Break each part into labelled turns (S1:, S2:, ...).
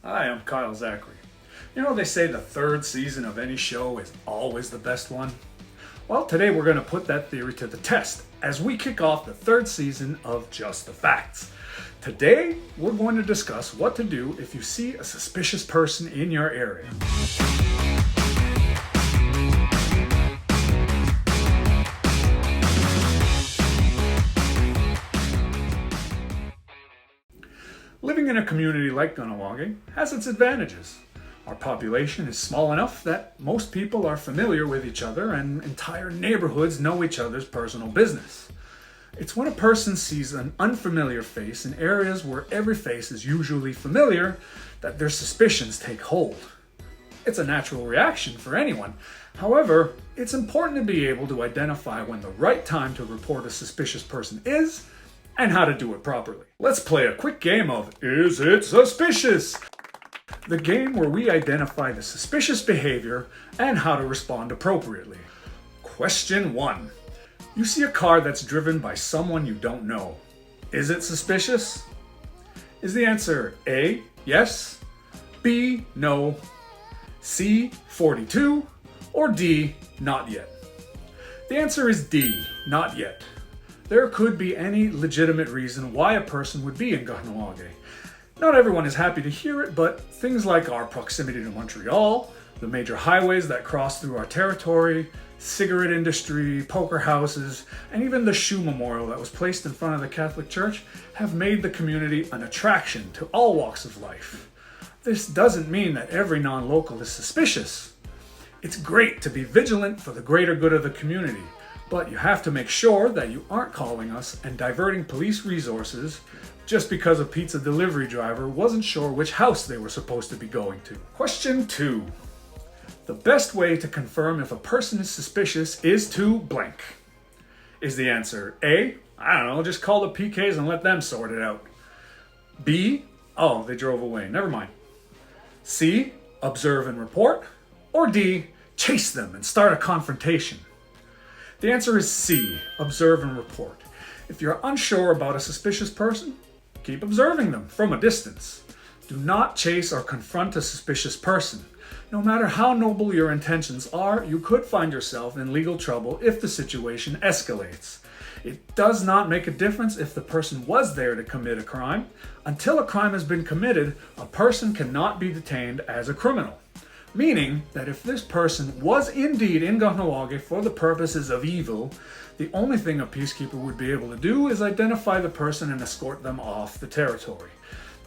S1: Hi, I'm Kyle Zachary. You know, they say the third season of any show is always the best one. Well, today we're going to put that theory to the test as we kick off the third season of Just the Facts. Today, we're going to discuss what to do if you see a suspicious person in your area. Living in a community like Kahnawake has its advantages. Our population is small enough that most people are familiar with each other and entire neighborhoods know each other's personal business. It's when a person sees an unfamiliar face in areas where every face is usually familiar that their suspicions take hold. It's a natural reaction for anyone. However, it's important to be able to identify when the right time to report a suspicious person is and how to do it properly. Let's play a quick game of Is It Suspicious? The game where we identify the suspicious behavior and how to respond appropriately. Question 1. You see a car that's driven by someone you don't know. Is it suspicious? Is the answer A, yes, B, no, C, 42, or D, not yet? The answer is D, not yet. There could be any legitimate reason why a person would be in Kahnawake. Not everyone is happy to hear it, but things like our proximity to Montreal, the major highways that cross through our territory, cigarette industry, poker houses, and even the shoe memorial that was placed in front of the Catholic Church have made the community an attraction to all walks of life. This doesn't mean that every non-local is suspicious. It's great to be vigilant for the greater good of the community, but you have to make sure that you aren't calling us and diverting police resources just because a pizza delivery driver wasn't sure which house they were supposed to be going to. Question 2. The best way to confirm if a person is suspicious is to blank. Is the answer A, I don't know, just call the PKs and let them sort it out. B, oh, they drove away, never mind. C, observe and report. Or D, chase them and start a confrontation. The answer is C, observe and report. If you're unsure about a suspicious person, keep observing them from a distance. Do not chase or confront a suspicious person. No matter how noble your intentions are, you could find yourself in legal trouble if the situation escalates. It does not make a difference if the person was there to commit a crime. Until a crime has been committed, a person cannot be detained as a criminal. Meaning that if this person was indeed in Kahnawake for the purposes of evil, the only thing a peacekeeper would be able to do is identify the person and escort them off the territory.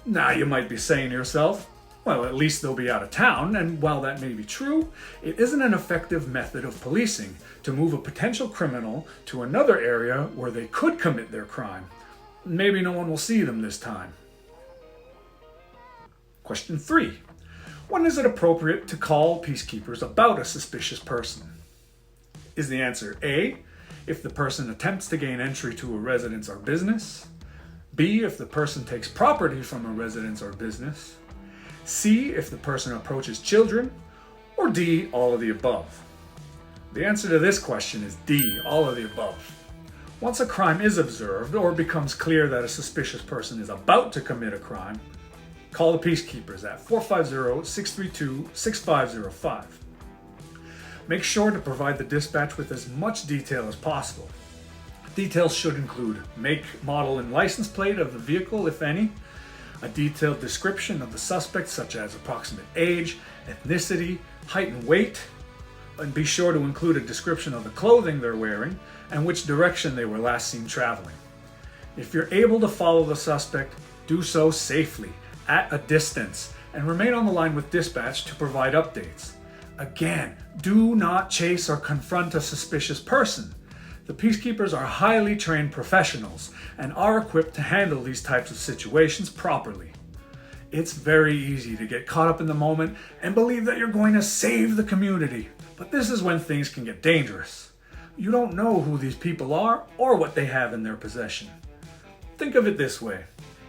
S1: Now you might be saying to yourself, well, at least they'll be out of town, and while that may be true, it isn't an effective method of policing to move a potential criminal to another area where they could commit their crime. Maybe no one will see them this time. Question 3. When is it appropriate to call peacekeepers about a suspicious person? Is the answer A, if the person attempts to gain entry to a residence or business? B, if the person takes property from a residence or business? C, if the person approaches children? Or D, all of the above? The answer to this question is D, all of the above. Once a crime is observed or becomes clear that a suspicious person is about to commit a crime, call the peacekeepers at 450-632-6505. Make sure to provide the dispatch with as much detail as possible. Details should include make, model, and license plate of the vehicle, if any, a detailed description of the suspect such as approximate age, ethnicity, height and weight, and be sure to include a description of the clothing they're wearing and which direction they were last seen traveling. If you're able to follow the suspect, do so safely, at a distance, and remain on the line with dispatch to provide updates. Again, do not chase or confront a suspicious person. The peacekeepers are highly trained professionals and are equipped to handle these types of situations properly. It's very easy to get caught up in the moment and believe that you're going to save the community, but this is when things can get dangerous. You don't know who these people are or what they have in their possession. Think of it this way.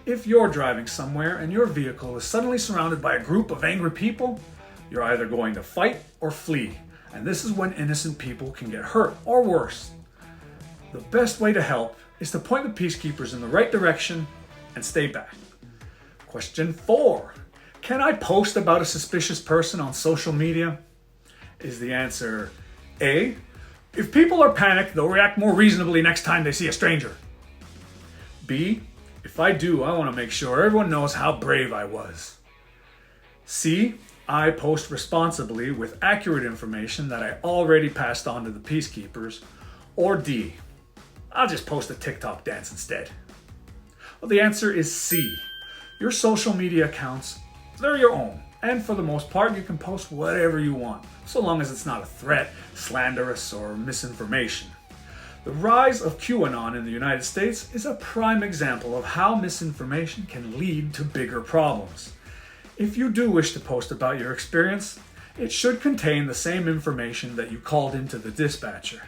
S1: If you're driving somewhere and your vehicle is suddenly surrounded by a group of angry people, you're either going to fight or flee, and this is when innocent people can get hurt or worse. The best way to help is to point the peacekeepers in the right direction and stay back. Question 4. Can I post about a suspicious person on social media? Is the answer A, if people are panicked, they'll react more reasonably next time they see a stranger. B, if I do, I want to make sure everyone knows how brave I was. C, I post responsibly with accurate information that I already passed on to the peacekeepers. Or D, I'll just post a TikTok dance instead. Well, the answer is C. Your social media accounts, they're your own. And for the most part, you can post whatever you want, so long as it's not a threat, slanderous, or misinformation. The rise of QAnon in the United States is a prime example of how misinformation can lead to bigger problems. If you do wish to post about your experience, it should contain the same information that you called into the dispatcher.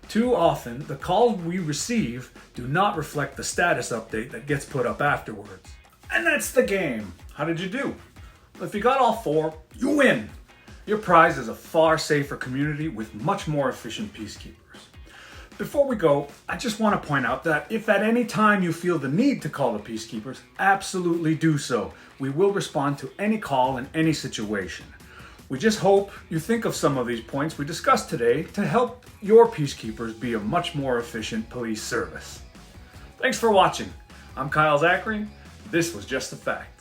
S1: Too often, the calls we receive do not reflect the status update that gets put up afterwards. And that's the game. How did you do? Well, if you got all 4, you win. Your prize is a far safer community with much more efficient peacekeepers. Before we go, I just want to point out that if at any time you feel the need to call the peacekeepers, absolutely do so. We will respond to any call in any situation. We just hope you think of some of these points we discussed today to help your peacekeepers be a much more efficient police service. Thanks for watching. I'm Kyle Zachary. This was Just a Fact.